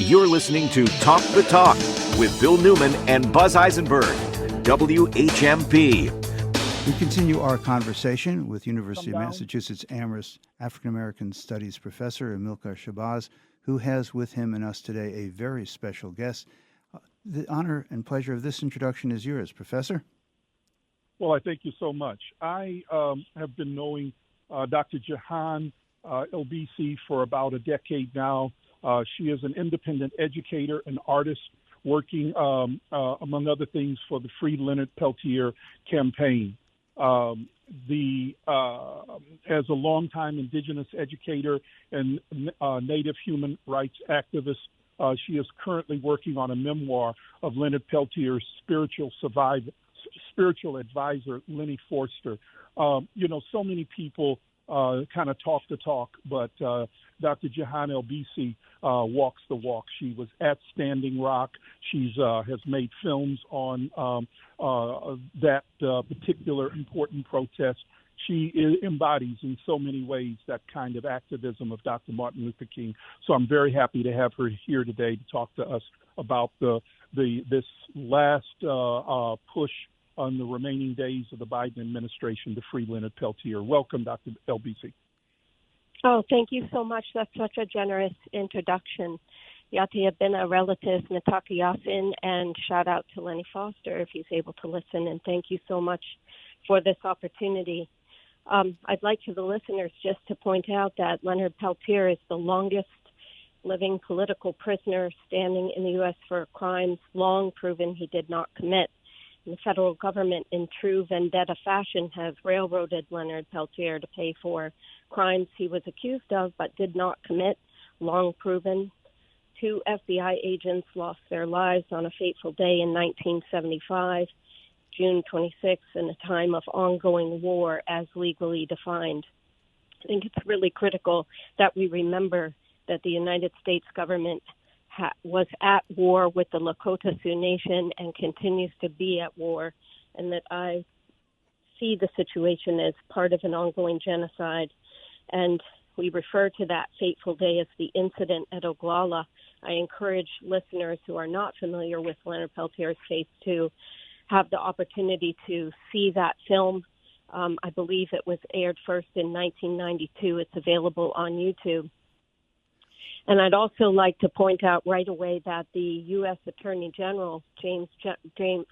You're listening to Talk the Talk with Bill Newman and Buzz Eisenberg, WHMP. We continue our conversation with University of Massachusetts Amherst African-American Studies professor Amilcar Shabazz, who has with him and us today a very special guest. The honor and pleasure of this introduction is yours, Professor. Well, I thank you so much. I have been knowing Dr. Jehann El-bisi for about a decade now. She is an independent educator and artist working, among other things, for the Free Leonard Peltier campaign. As a longtime indigenous educator and Native human rights activist, she is currently working on a memoir of Leonard Peltier's spiritual advisor, Lenny Forster. So many people kind of talk the talk, but Dr. Jehann El-bisi walks the walk. She was at Standing Rock. She has made films on that particular important protest. She embodies in so many ways that kind of activism of Dr. Martin Luther King. So I'm very happy to have her here today to talk to us about this last push on the remaining days of the Biden administration to free Leonard Peltier. Welcome, Dr. El-bisi. Oh, thank you so much. That's such a generous introduction. Yati Abina relatives Nataka Yasin, and shout out to Lenny Foster if he's able to listen. And thank you so much for this opportunity. I'd like to the listeners just to point out that Leonard Peltier is the longest living political prisoner standing in the U.S. for crimes long proven he did not commit. And the federal government, in true vendetta fashion, has railroaded Leonard Peltier to pay for crimes he was accused of but did not commit, long proven. 2 FBI agents lost their lives on a fateful day in 1975, June 26, in a time of ongoing war as legally defined. I think it's really critical that we remember that the United States government was at war with the Lakota Sioux Nation and continues to be at war, and that I see the situation as part of an ongoing genocide. And we refer to that fateful day as the incident at Oglala. I encourage listeners who are not familiar with Leonard Peltier's case to have the opportunity to see that film. I believe it was aired first in 1992. It's available on YouTube. And I'd also like to point out right away that the U.S. Attorney General,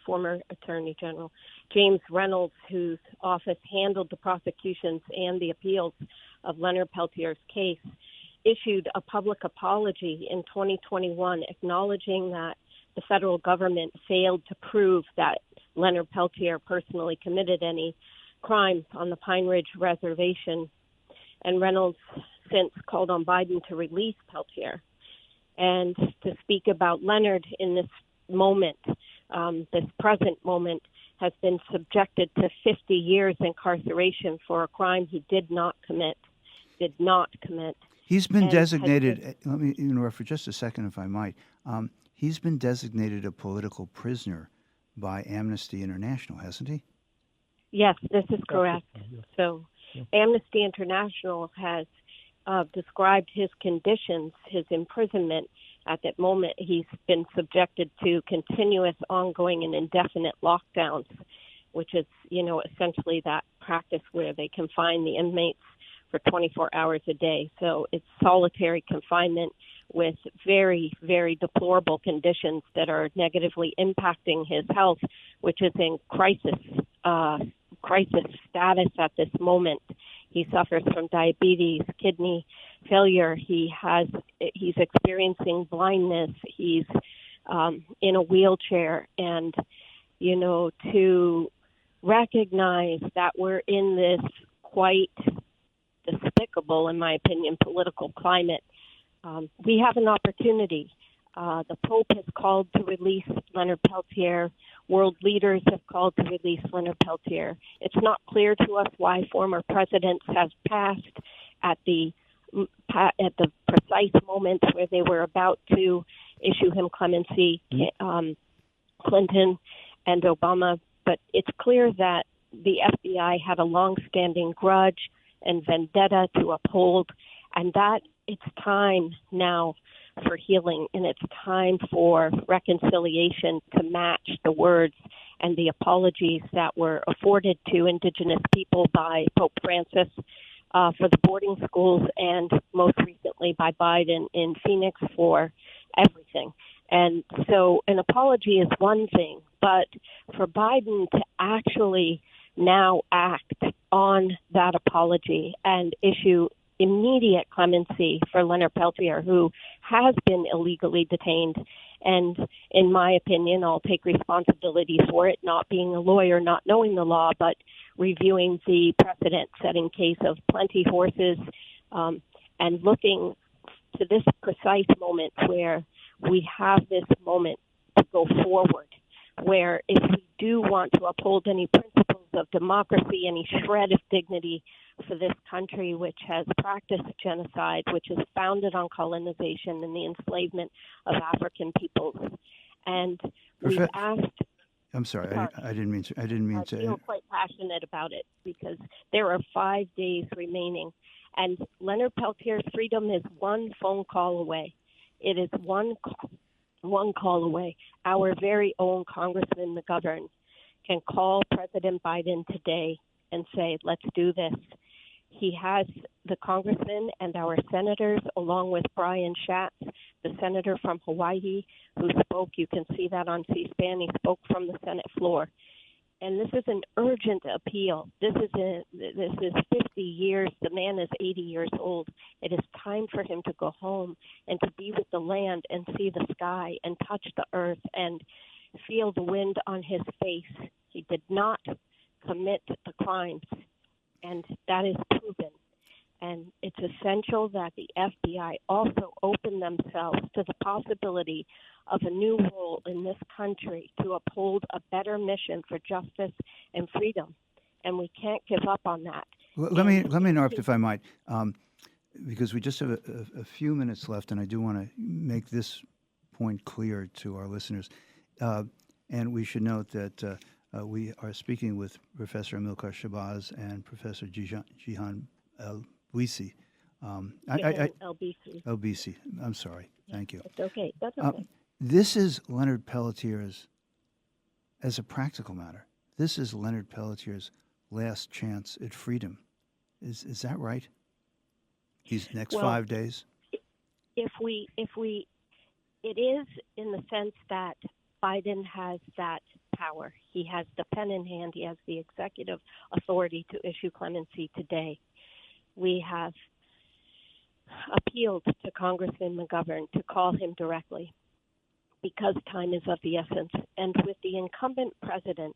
former Attorney General James Reynolds, whose office handled the prosecutions and the appeals of Leonard Peltier's case, issued a public apology in 2021 acknowledging that the federal government failed to prove that Leonard Peltier personally committed any crimes on the Pine Ridge Reservation. And Reynolds since called on Biden to release Peltier. And to speak about Leonard in this moment, this present moment, has been subjected to 50 years incarceration for a crime he did not commit. He's been designated, let me interrupt for just a second if I might. He's been designated a political prisoner by Amnesty International, hasn't he? Yes, this is correct. So Amnesty International has described his conditions, his imprisonment. At that moment, he's been subjected to continuous, ongoing, and indefinite lockdowns, which is, essentially that practice where they confine the inmates for 24 hours a day. So it's solitary confinement with very, very deplorable conditions that are negatively impacting his health, which is in crisis status at this moment. He suffers from diabetes, kidney failure. He's experiencing blindness. He's in a wheelchair. And, to recognize that we're in this quite despicable, in my opinion, political climate, we have an opportunity. The Pope has called to release Leonard Peltier. World leaders have called to release Leonard Peltier. It's not clear to us why former presidents have passed at the precise moments where they were about to issue him clemency, Clinton and Obama. But it's clear that the FBI had a long-standing grudge and vendetta to uphold, and that it's time now for healing, and it's time for reconciliation to match the words and the apologies that were afforded to Indigenous people by Pope Francis for the boarding schools, and most recently by Biden in Phoenix for everything. And so an apology is one thing, but for Biden to actually now act on that apology and issue immediate clemency for Leonard Peltier, who has been illegally detained. And in my opinion, I'll take responsibility for it, not being a lawyer, not knowing the law, but reviewing the precedent-setting case of plenty horses, and looking to this precise moment where we have this moment to go forward, where if we do want to uphold any principles of democracy, any shred of dignity for this country, which has practiced genocide, which is founded on colonization and the enslavement of African peoples. And we've asked... I'm sorry, I didn't mean to. I feel quite passionate about it because there are 5 days remaining, and Leonard Peltier's freedom is one phone call away. It is one call away. Our very own Congressman McGovern can call President Biden today and say, let's do this. He has the congressman and our senators, along with Brian Schatz, the senator from Hawaii, who spoke. You can see that on C-SPAN. He spoke from the Senate floor. And this is an urgent appeal. This is 50 years. The man is 80 years old. It is time for him to go home and to be with the land and see the sky and touch the earth and feel the wind on his face. He did not commit the crimes, and that is proven. And it's essential that the FBI also open themselves to the possibility of a new role in this country to uphold a better mission for justice and freedom. And we can't give up on that. Let me interrupt if I might, because we just have a few minutes left, and I do want to make this point clear to our listeners. And we should note that we are speaking with Professor Amilcar Shabazz and Professor Jehann El-bisi. El-bisi. El-bisi. I'm sorry. Thank you. It's okay. That's okay. This is Leonard Peltier's, as a practical matter, this is Leonard Peltier's last chance at freedom. Is that right? These next 5 days? It is in the sense that Biden has that power. He has the pen in hand. He has the executive authority to issue clemency today. We have appealed to Congressman McGovern to call him directly because time is of the essence. And with the incumbent president,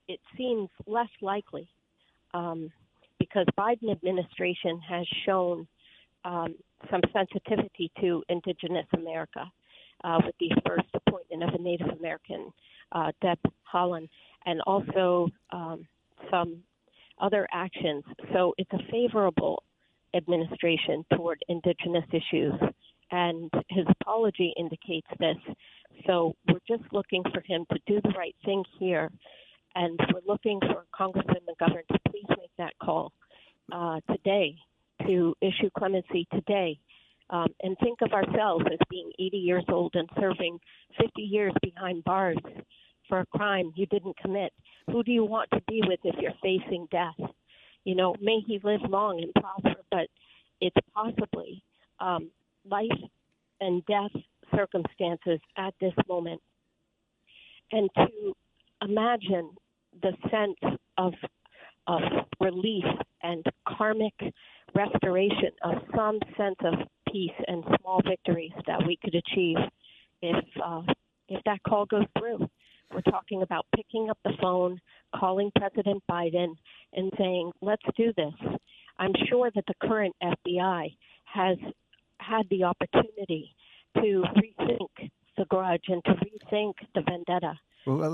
it seems less likely because Biden administration has shown some sensitivity to Indigenous America with the first appointment of a Native American, Deb Haaland, and also some other actions. So it's a favorable administration toward Indigenous issues, and his apology indicates this. So we're just looking for him to do the right thing here, and we're looking for Congressman McGovern to please make that call today, to issue clemency today, and think of ourselves as being 80 years old and serving 50 years behind bars for a crime you didn't commit. Who do you want to be with if you're facing death? You know, may he live long and prosper, but it's possibly life and death circumstances at this moment. And to imagine the sense of relief and karmic restoration of some sense of peace and small victories that we could achieve if that call goes through. We're talking about picking up the phone, calling President Biden, and saying, let's do this. I'm sure that the current FBI has had the opportunity to rethink the grudge and to rethink the vendetta. Well,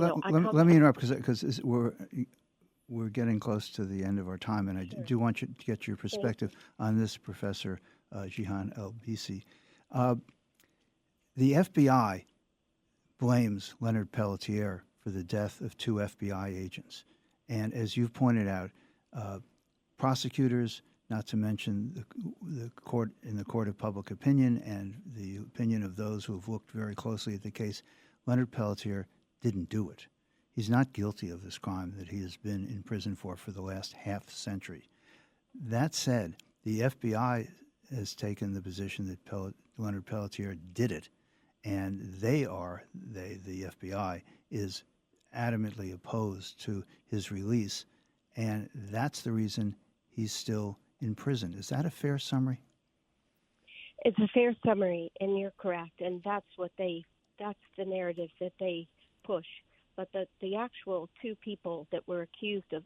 let me interrupt because we're getting close to the end of our time, and I do want you to get your perspective on this, Professor Jehann El-bisi. The FBI blames Leonard Peltier for the death of 2 FBI agents. And as you've pointed out, prosecutors not to mention the court in the court of public opinion and the opinion of those who have looked very closely at the case. Leonard Peltier didn't do it. He's not guilty of this crime that he has been in prison for the last half century. That said, the FBI has taken the position that Leonard Peltier did it, and the FBI, is adamantly opposed to his release, and that's the reason he's still in prison. Is that a fair summary? It's a fair summary, and you're correct, and that's the narrative that they push. But the actual two people that were accused of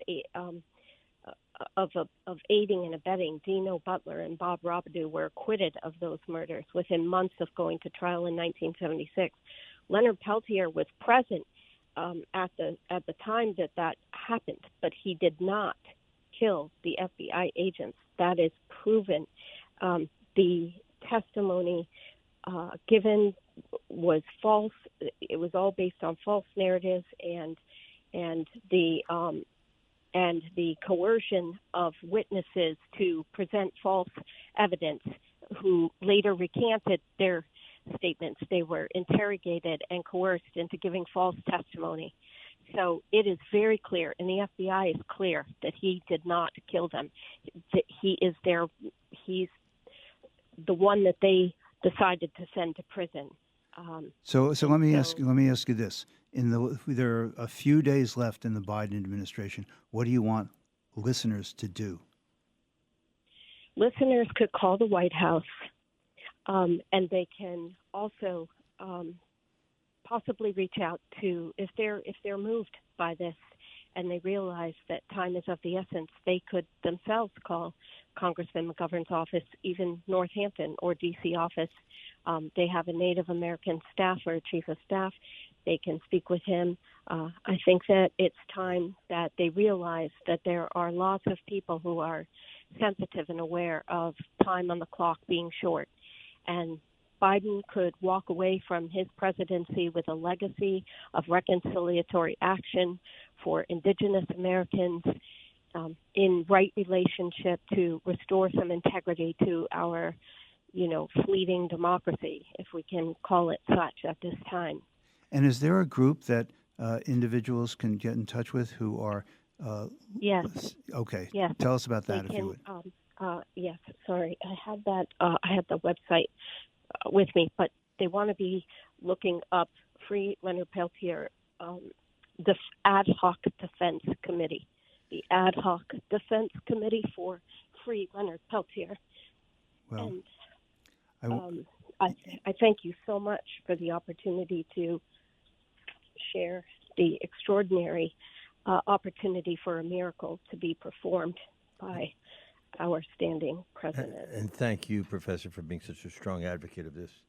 aiding and abetting, Dino Butler and Bob Robidoux, were acquitted of those murders within months of going to trial in 1976. Leonard Peltier was present at the time that happened, but he did not kill the FBI agents. That is proven. The testimony given was false. It was all based on false narratives and the coercion of witnesses to present false evidence, who later recanted their statements. They were interrogated and coerced into giving false testimony. So it is very clear, and the FBI is clear, that he did not kill them. That he's the one that they decided to send to prison. So let me ask you this: there are a few days left in the Biden administration. What do you want listeners to do? Listeners could call the White House, and they can also possibly reach out to, if they're moved by this and they realize that time is of the essence, they could themselves call Congressman McGovern's office, even Northampton or D.C. office. They have a Native American staffer, chief of staff. They can speak with him. I think that it's time that they realize that there are lots of people who are sensitive and aware of time on the clock being short. And Biden could walk away from his presidency with a legacy of reconciliatory action for Indigenous Americans, in right relationship to restore some integrity to our, fleeting democracy, if we can call it such at this time. And is there a group that individuals can get in touch with who are? Yes. Okay. Yes. Tell us about that, if you would. Yes. Sorry, I had that. I had the website with me, but they want to be looking up Free Leonard Peltier, the Ad Hoc Defense Committee, the Ad Hoc Defense Committee for Free Leonard Peltier. Well, and I thank you so much for the opportunity to share the extraordinary opportunity for a miracle to be performed by our standing president. And thank you, Professor, for being such a strong advocate of this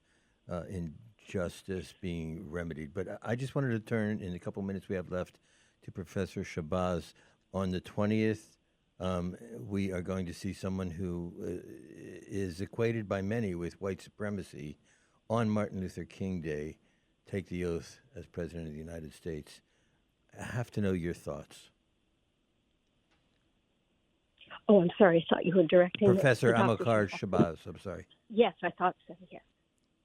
injustice being remedied. But I just wanted to turn, in the couple minutes we have left, to Professor Shabazz. On the 20th, we are going to see someone who is equated by many with white supremacy on Martin Luther King Day take the oath as President of the United States. I have to know your thoughts. Oh, I'm sorry. I thought you were directing Professor Amilcar Shabazz. I'm sorry. Yes, I thought so, yes.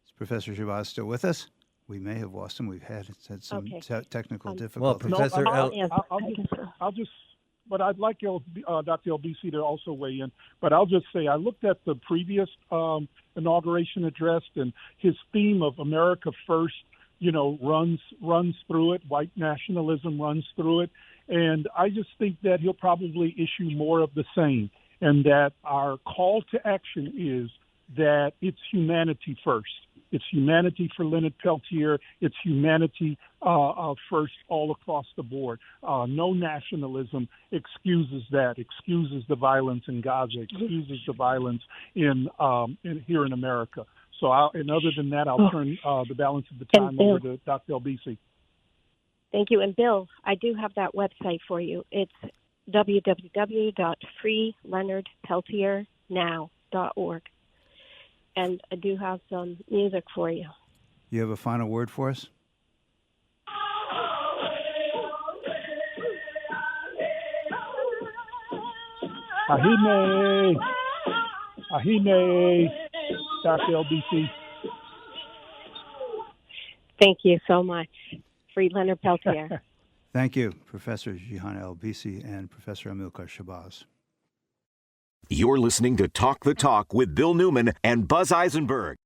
Is Professor Shabazz still with us? We may have lost him. We've had some technical difficulties. Well, Professor I'll just, but I'd like Dr. El-bisi to also weigh in. But I'll just say I looked at the previous inauguration address, and his theme of America First, runs through it. White nationalism runs through it. And I just think that he'll probably issue more of the same, and that our call to action is that it's humanity first. It's humanity for Leonard Peltier. It's humanity first all across the board. No nationalism excuses that, excuses the violence in Gaza, excuses the violence in here in America. So, other than that, I'll turn the balance of the time over to Dr. El-bisi. Thank you. And Bill, I do have that website for you. It's www.freeleonardpeltiernow.org. And I do have some music for you. You have a final word for us? Ahime. Ahine, Dr. El-bisi. Thank you so much. Free Leonard Peltier. Thank you, Professor Jehann El-bisi and Professor Amilcar Shabazz. You're listening to Talk the Talk with Bill Newman and Buzz Eisenberg.